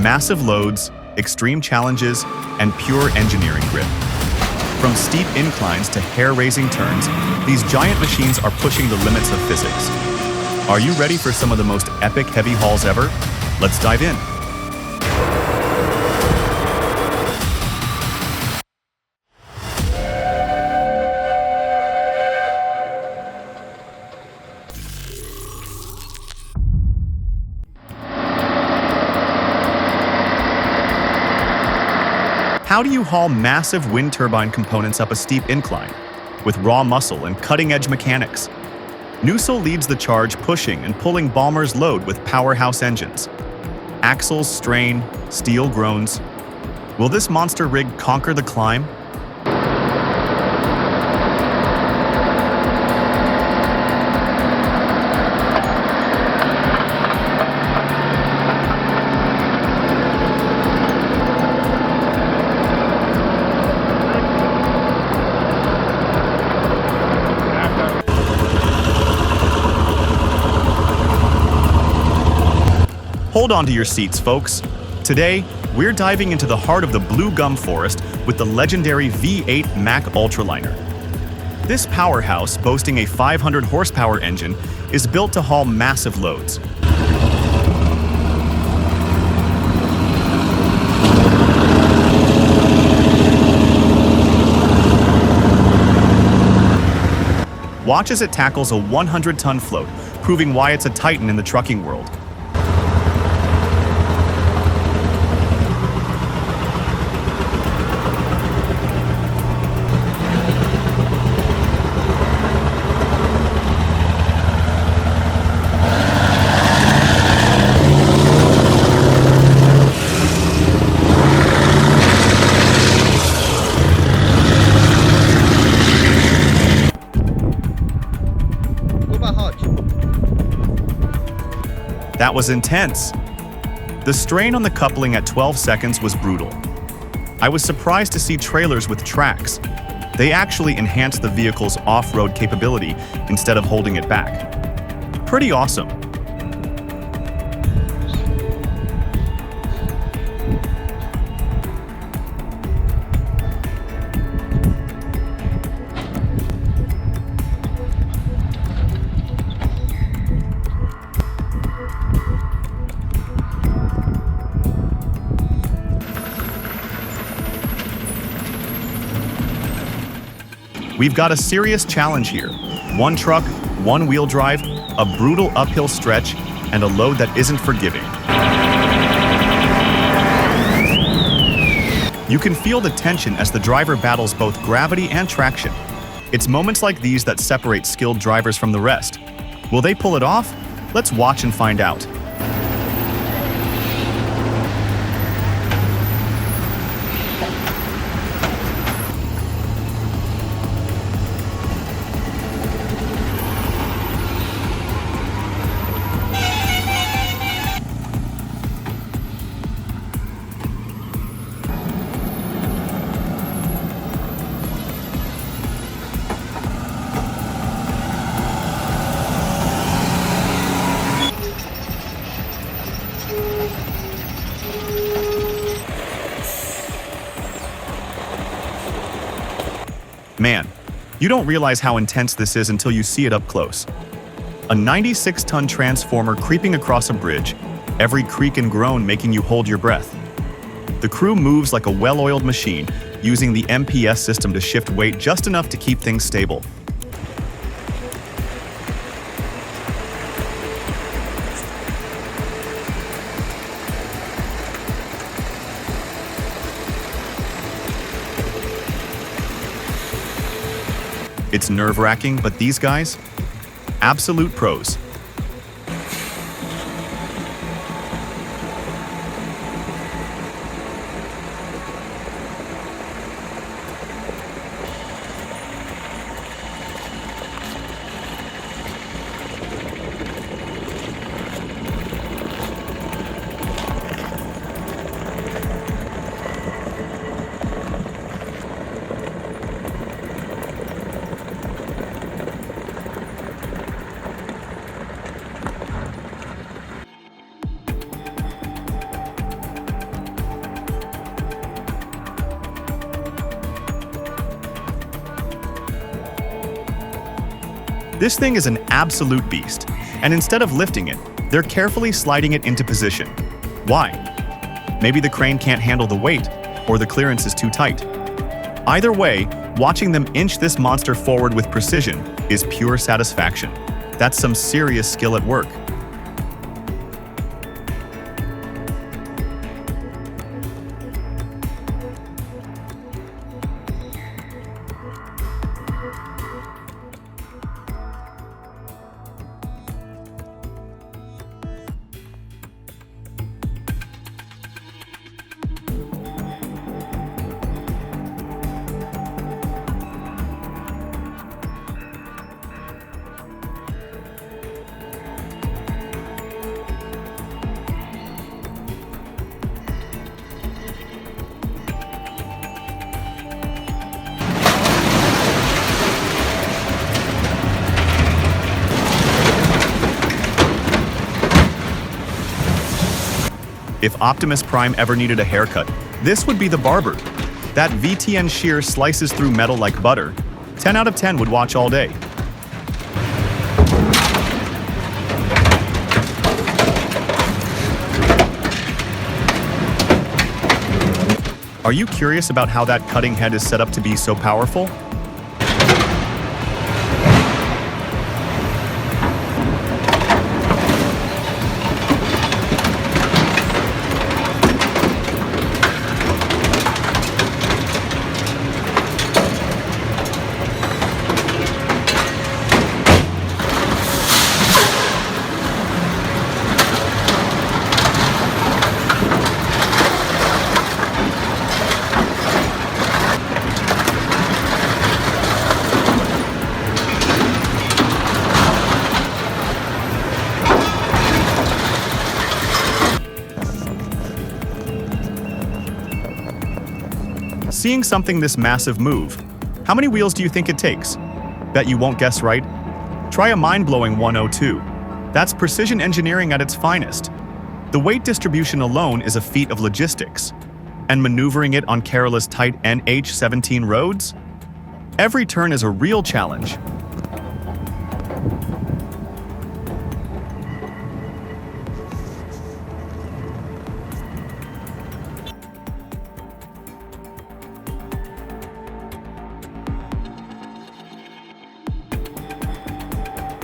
Massive loads, extreme challenges, and pure engineering grit. From steep inclines to hair-raising turns, these giant machines are pushing the limits of physics. Are you ready for some of the most epic heavy hauls ever? Let's dive in. How do you haul massive wind turbine components up a steep incline? With raw muscle and cutting-edge mechanics. Nusel leads the charge, pushing and pulling Balmer's load with powerhouse engines. Axles strain, steel groans. Will this monster rig conquer the climb? Hold on to your seats, folks. Today, we're diving into the heart of the blue gum forest with the legendary V8 Mac Ultraliner. This powerhouse, boasting a 500 horsepower engine, is built to haul massive loads. Watch as it tackles a 100-ton float, proving why it's a titan in the trucking world. That was intense. The strain on the coupling at 12 seconds was brutal. I was surprised to see trailers with tracks. They actually enhanced the vehicle's off-road capability instead of holding it back. Pretty awesome. We've got a serious challenge here. One truck, one wheel drive, a brutal uphill stretch, and a load that isn't forgiving. You can feel the tension as the driver battles both gravity and traction. It's moments like these that separate skilled drivers from the rest. Will they pull it off? Let's watch and find out. Man, you don't realize how intense this is until you see it up close. A 96-ton transformer creeping across a bridge, every creak and groan making you hold your breath. The crew moves like a well-oiled machine, using the MPS system to shift weight just enough to keep things stable. It's nerve-wracking, but these guys? Absolute pros. This thing is an absolute beast, and instead of lifting it, they're carefully sliding it into position. Why? Maybe the crane can't handle the weight, or the clearance is too tight. Either way, watching them inch this monster forward with precision is pure satisfaction. That's some serious skill at work. If Optimus Prime ever needed a haircut, this would be the barber. That VTN shear slices through metal like butter. 10 out of 10 would watch all day. Are you curious about how that cutting head is set up to be so powerful? Seeing something this massive move, how many wheels do you think it takes? Bet you won't guess right? Try a mind-blowing 102. That's precision engineering at its finest. The weight distribution alone is a feat of logistics. And maneuvering it on Kerala's tight NH17 roads? Every turn is a real challenge.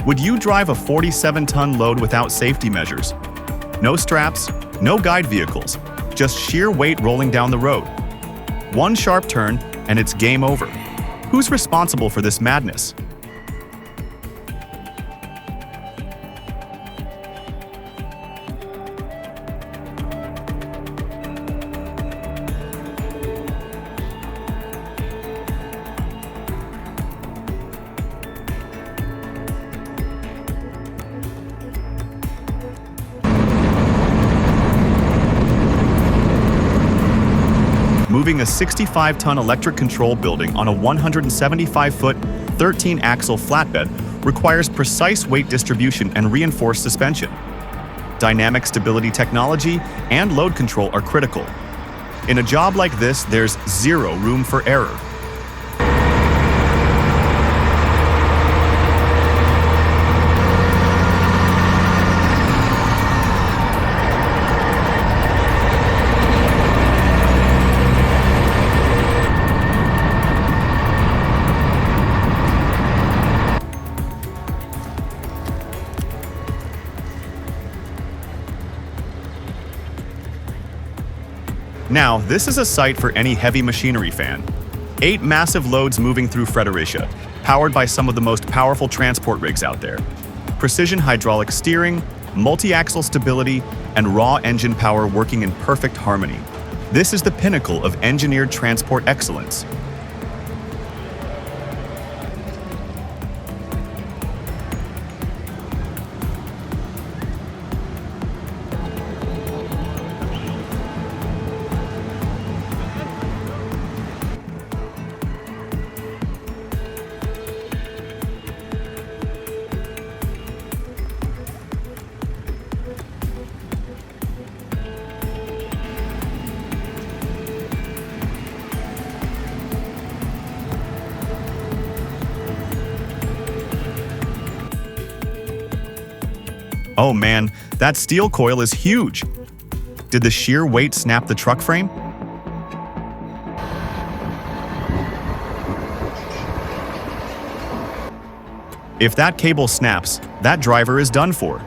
Would you drive a 47-ton load without safety measures? No straps, no guide vehicles, just sheer weight rolling down the road. One sharp turn, and it's game over. Who's responsible for this madness? Moving a 65-ton electric control building on a 175-foot, 13-axle flatbed requires precise weight distribution and reinforced suspension. Dynamic stability technology and load control are critical. In a job like this, there's zero room for error. Now, this is a sight for any heavy machinery fan. 8 massive loads moving through Fredericia, powered by some of the most powerful transport rigs out there. Precision hydraulic steering, multi-axle stability, and raw engine power working in perfect harmony. This is the pinnacle of engineered transport excellence. Oh man, that steel coil is huge! Did the sheer weight snap the truck frame? If that cable snaps, that driver is done for.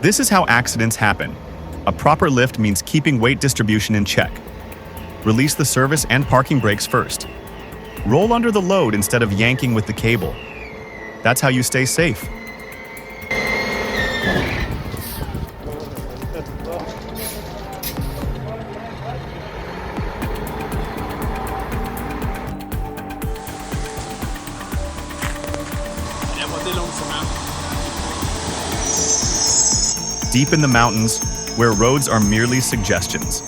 This is how accidents happen. A proper lift means keeping weight distribution in check. Release the service and parking brakes first. Roll under the load instead of yanking with the cable. That's how you stay safe. Deep in the mountains, where roads are merely suggestions.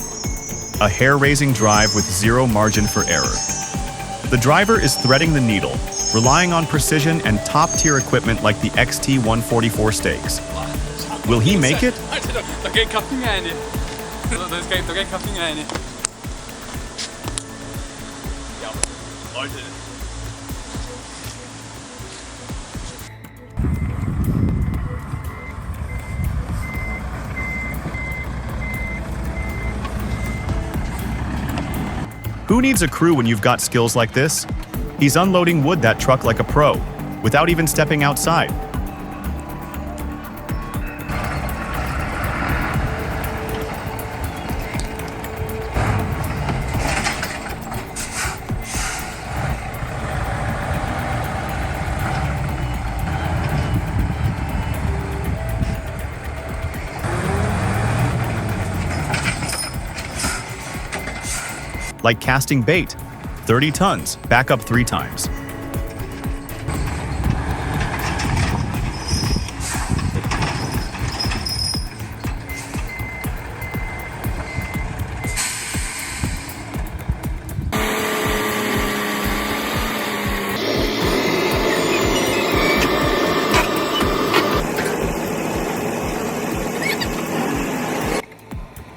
A hair-raising drive with zero margin for error. The driver is threading the needle, relying on precision and top-tier equipment like the XT144 stakes. Will he make it? Who needs a crew when you've got skills like this? He's unloading wood that truck like a pro, without even stepping outside. Like casting bait. 30 tons, back up 3 times.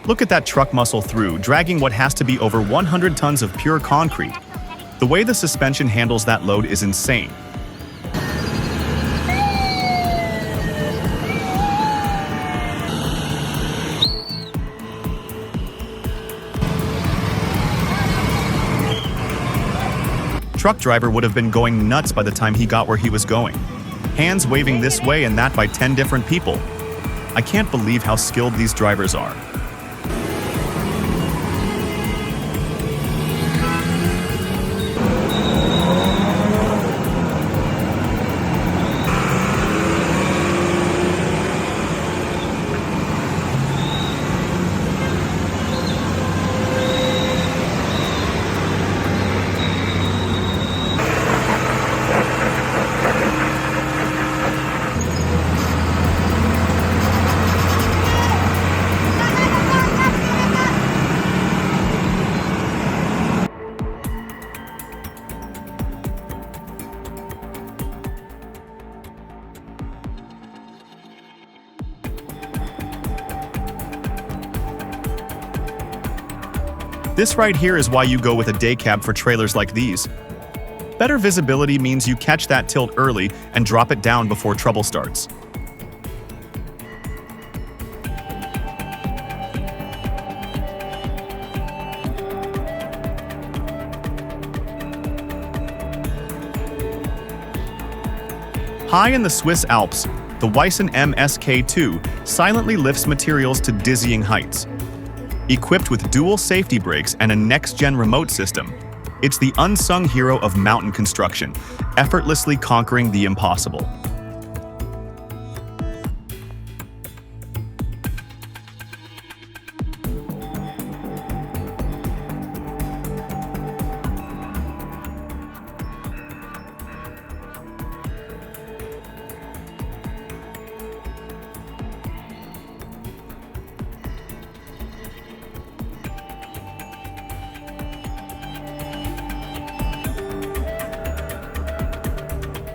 Look at that truck muscle through, dragging what has to be over 100 tons of pure concrete. The way the suspension handles that load is insane. Truck driver would have been going nuts by the time he got where he was going. Hands waving this way and that by 10 different people. I can't believe how skilled these drivers are. This right here is why you go with a day cab for trailers like these. Better visibility means you catch that tilt early and drop it down before trouble starts. High in the Swiss Alps, the Weissen MSK2 silently lifts materials to dizzying heights. Equipped with dual safety brakes and a next-gen remote system, it's the unsung hero of mountain construction, effortlessly conquering the impossible.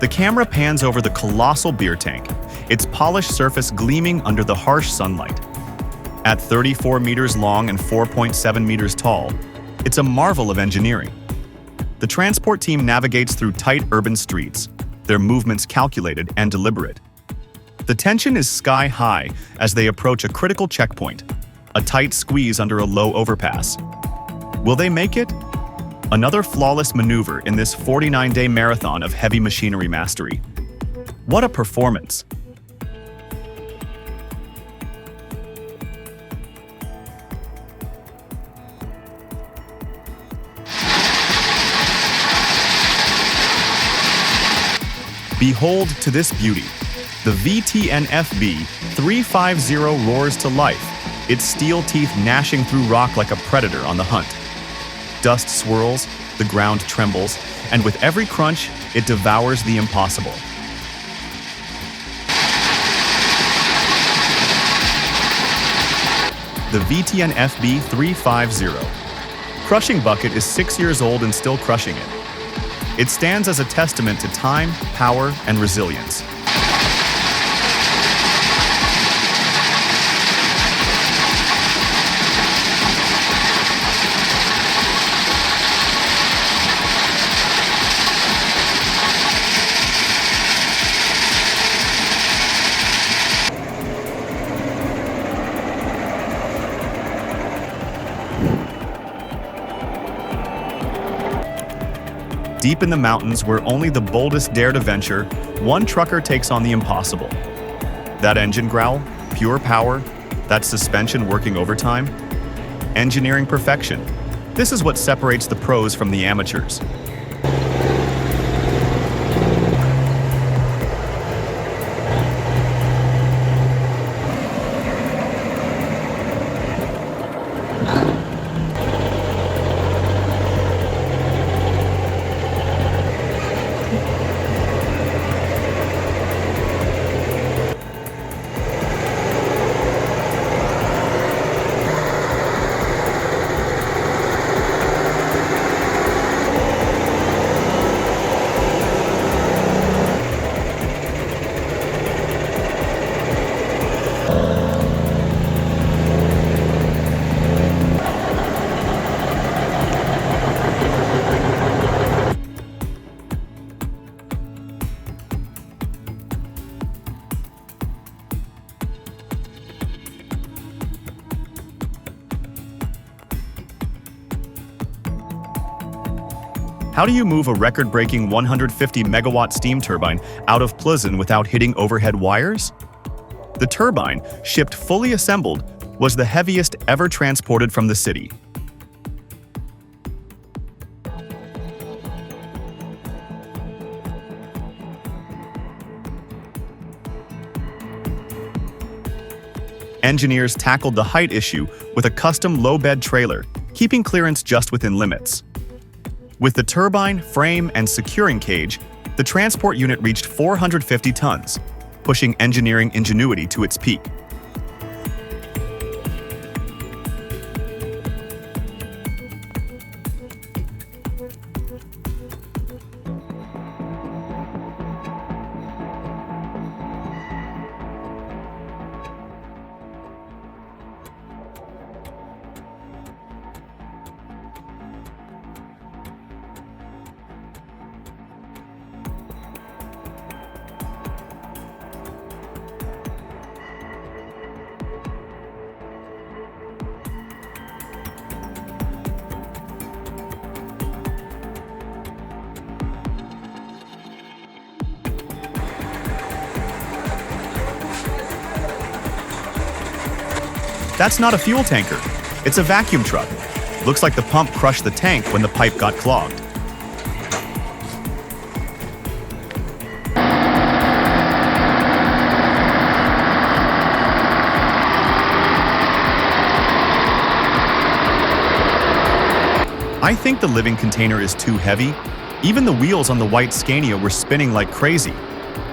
The camera pans over the colossal beer tank, its polished surface gleaming under the harsh sunlight. At 34 meters long and 4.7 meters tall, it's a marvel of engineering. The transport team navigates through tight urban streets, their movements calculated and deliberate. The tension is sky-high as they approach a critical checkpoint, a tight squeeze under a low overpass. Will they make it? Another flawless maneuver in this 49-day marathon of heavy machinery mastery. What a performance! Behold to this beauty. The VTNFB 350 roars to life, its steel teeth gnashing through rock like a predator on the hunt. Dust swirls, the ground trembles, and with every crunch, it devours the impossible. The VTNFB 350. Crushing bucket is 6 years old and still crushing it. It stands as a testament to time, power, and resilience. Deep in the mountains where only the boldest dare to venture, one trucker takes on the impossible. That engine growl, pure power, that suspension working overtime, engineering perfection. This is what separates the pros from the amateurs. How do you move a record-breaking 150-megawatt steam turbine out of Plzeň without hitting overhead wires? The turbine, shipped fully assembled, was the heaviest ever transported from the city. Engineers tackled the height issue with a custom low-bed trailer, keeping clearance just within limits. With the turbine, frame, and securing cage, the transport unit reached 450 tons, pushing engineering ingenuity to its peak. That's not a fuel tanker. It's a vacuum truck. Looks like the pump crushed the tank when the pipe got clogged. I think the living container is too heavy. Even the wheels on the white Scania were spinning like crazy.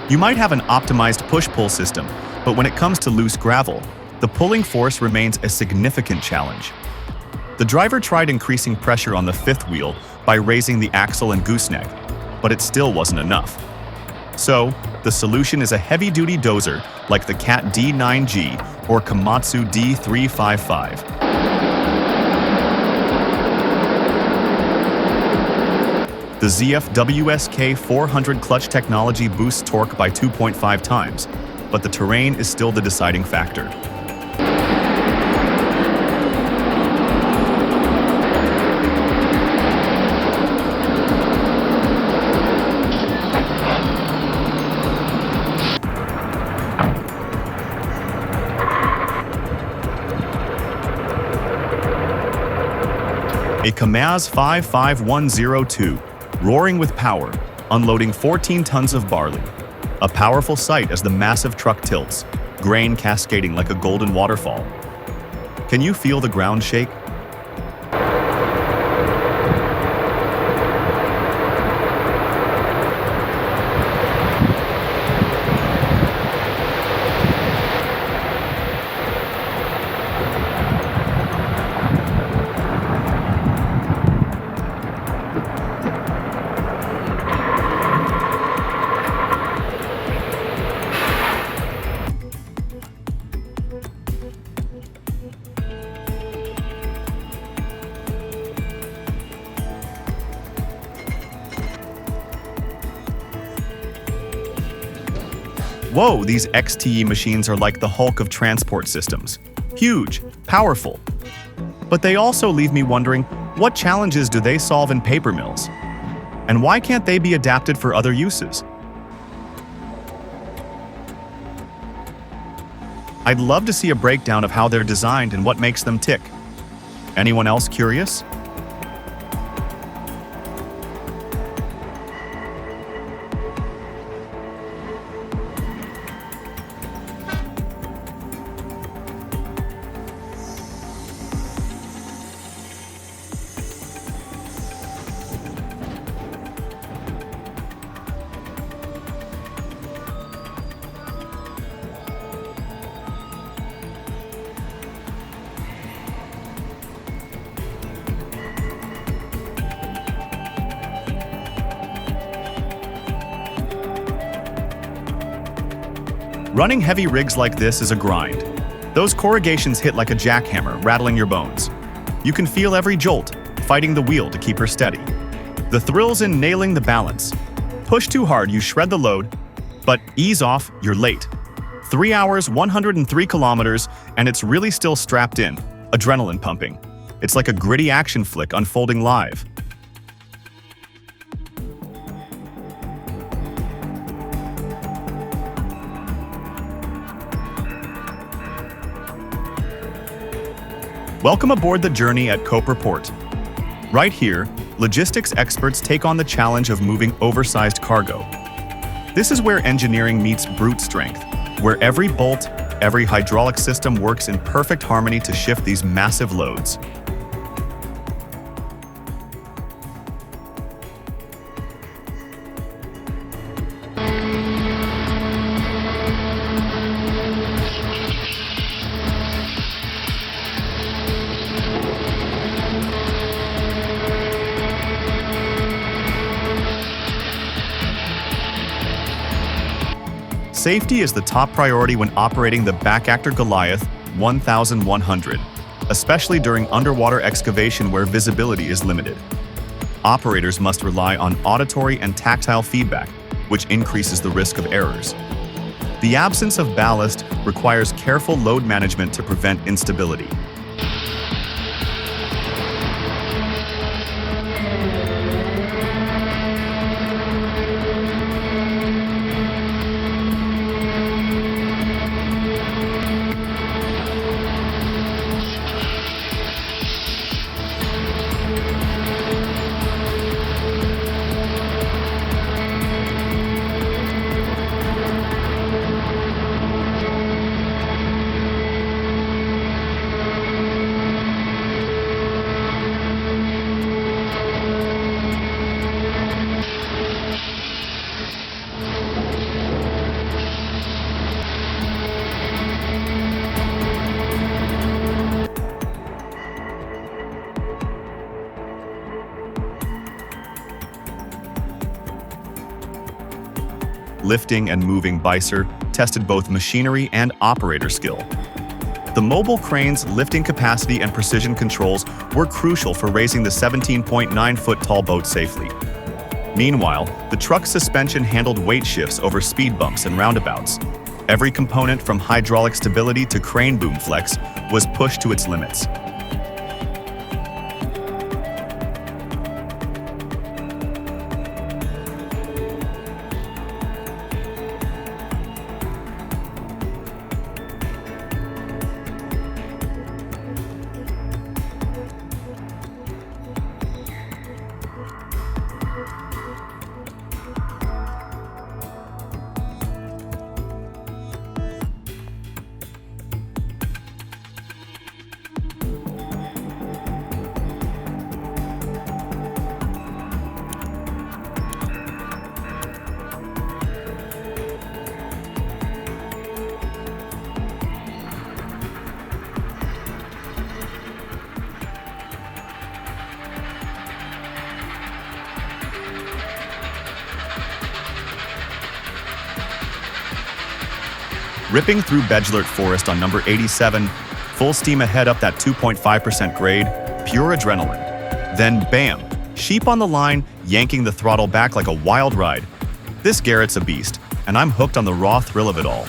You might have an optimized push-pull system, but when it comes to loose gravel, the pulling force remains a significant challenge. The driver tried increasing pressure on the fifth wheel by raising the axle and gooseneck, but it still wasn't enough. So, the solution is a heavy-duty dozer like the Cat D9G or Komatsu D355. The ZF WSK 400 clutch technology boosts torque by 2.5 times, but the terrain is still the deciding factor. A Kamaz 55102, roaring with power, unloading 14 tons of barley. A powerful sight as the massive truck tilts, grain cascading like a golden waterfall. Can you feel the ground shake? Whoa, these XTE machines are like the Hulk of transport systems. Huge, powerful. But they also leave me wondering, what challenges do they solve in paper mills? And why can't they be adapted for other uses? I'd love to see a breakdown of how they're designed and what makes them tick. Anyone else curious? Running heavy rigs like this is a grind. Those corrugations hit like a jackhammer, rattling your bones. You can feel every jolt, fighting the wheel to keep her steady. The thrill's in nailing the balance. Push too hard, you shred the load, but ease off, you're late. 3 hours, 103 kilometers, and it's really still strapped in, adrenaline pumping. It's like a gritty action flick unfolding live. Welcome aboard the journey at Koper Port. Right here, logistics experts take on the challenge of moving oversized cargo. This is where engineering meets brute strength, where every bolt, every hydraulic system works in perfect harmony to shift these massive loads. Safety is the top priority when operating the Backactor Goliath 1100, especially during underwater excavation where visibility is limited. Operators must rely on auditory and tactile feedback, which increases the risk of errors. The absence of ballast requires careful load management to prevent instability. Lifting and moving Bicer tested both machinery and operator skill. The mobile crane's lifting capacity and precision controls were crucial for raising the 17.9-foot tall boat safely. Meanwhile, the truck's suspension handled weight shifts over speed bumps and roundabouts. Every component from hydraulic stability to crane boom flex was pushed to its limits. Ripping through Bedgelert Forest on number 87, full steam ahead up that 2.5% grade, pure adrenaline. Then bam, sheep on the line, yanking the throttle back like a wild ride. This Garrett's a beast, and I'm hooked on the raw thrill of it all.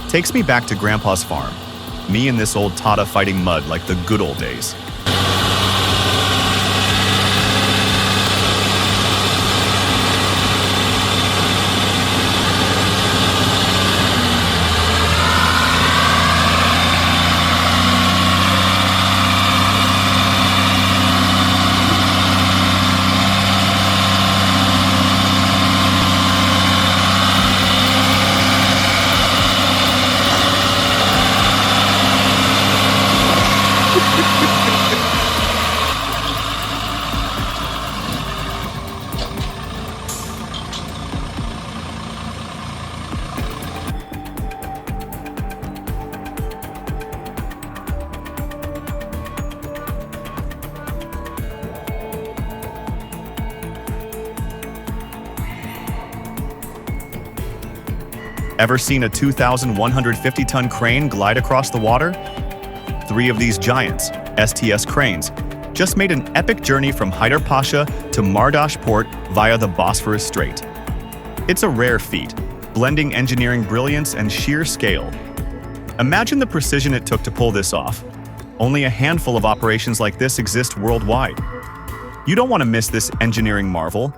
Takes me back to Grandpa's farm. Me and this old Tata fighting mud like the good old days. Ever seen a 2,150-ton crane glide across the water? 3 of these giants, STS cranes, just made an epic journey from Hyder Pasha to Mardash Port via the Bosphorus Strait. It's a rare feat, blending engineering brilliance and sheer scale. Imagine the precision it took to pull this off. Only a handful of operations like this exist worldwide. You don't want to miss this engineering marvel.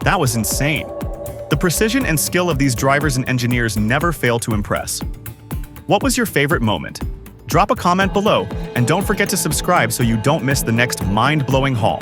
That was insane. The precision and skill of these drivers and engineers never fail to impress. What was your favorite moment? Drop a comment below, and don't forget to subscribe so you don't miss the next mind-blowing haul.